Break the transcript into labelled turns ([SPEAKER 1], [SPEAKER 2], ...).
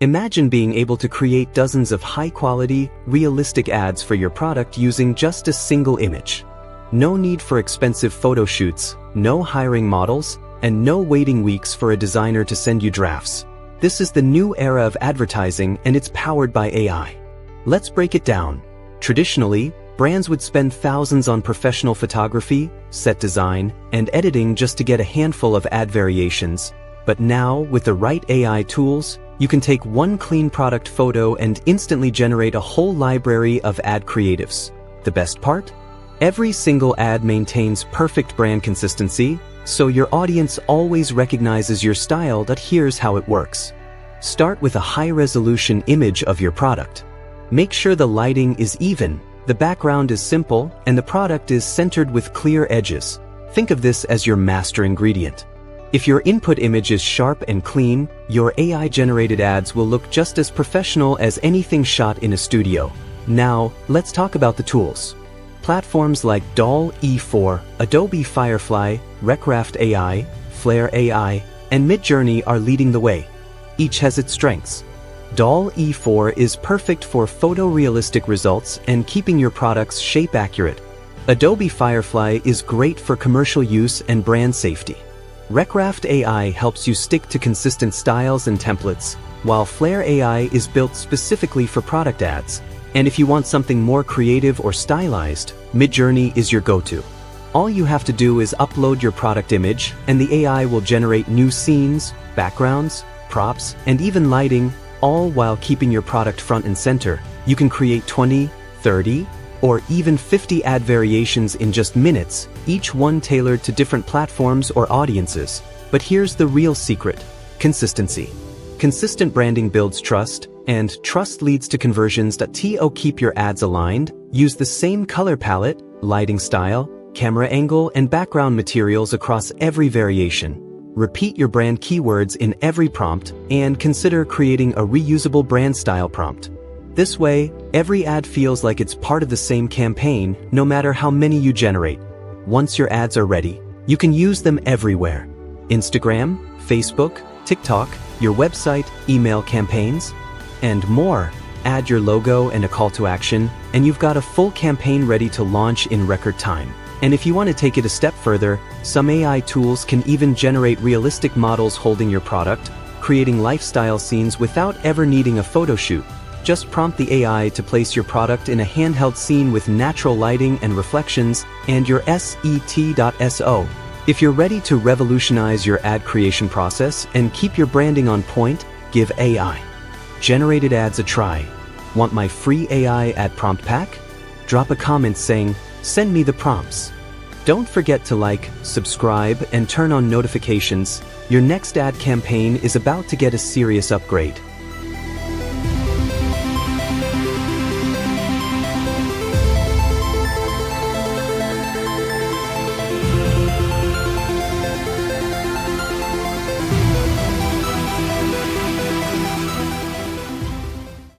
[SPEAKER 1] Imagine being able to create dozens of high-quality, realistic ads for your product using just a single image. No need for expensive photo shoots, no hiring models, and no waiting weeks for a designer to send you drafts. This is the new era of advertising, and it's powered by AI. Let's break it down. Traditionally, brands would spend thousands on professional photography, set design, and editing just to get a handful of ad variations. But now, with the right AI tools, you can take one clean product photo and instantly generate a whole library of ad creatives. The best part? Every single ad maintains perfect brand consistency, so your audience always recognizes your style. Here's how it works. Start with a high-resolution image of your product. Make sure the lighting is even, the background is simple, and the product is centered with clear edges. Think of this as your master ingredient. If your input image is sharp and clean, your AI-generated ads will look just as professional as anything shot in a studio. Now, let's talk about the tools. Platforms like DALL E4, Adobe Firefly, Recraft AI, Flair AI, and Midjourney are leading the way. Each has its strengths. DALL E4 is perfect for photorealistic results and keeping your products shape accurate. Adobe Firefly is great for commercial use and brand safety. Recraft AI helps you stick to consistent styles and templates, while Flair AI is built specifically for product ads. And if you want something more creative or stylized, Midjourney is your go-to. All you have to do is upload your product image, and the AI will generate new scenes, backgrounds, props, and even lighting, all while keeping your product front and center. You can create 20, 30, or even 50 ad variations in just minutes, each one tailored to different platforms or audiences. But here's the real secret: consistency. Consistent branding builds trust, and trust leads to conversions. Keep your ads aligned, use the same color palette, lighting style, camera angle, and background materials across every variation. Repeat your brand keywords in every prompt, and consider creating a reusable brand style prompt. This way, every ad feels like it's part of the same campaign, no matter how many you generate. Once your ads are ready, you can use them everywhere. Instagram, Facebook, TikTok, your website, email campaigns, and more. Add your logo and a call to action, and you've got a full campaign ready to launch in record time. And if you want to take it a step further, some AI tools can even generate realistic models holding your product, creating lifestyle scenes without ever needing a photo shoot. Just prompt the AI to place your product in a handheld scene with natural lighting and reflections, and your set.so. If you're ready to revolutionize your ad creation process and keep your branding on point, give AI generated ads a try. Want my free AI ad prompt pack? Drop a comment saying, "Send me the prompts." Don't forget to like, subscribe, and turn on notifications. Your next ad campaign is about to get a serious upgrade.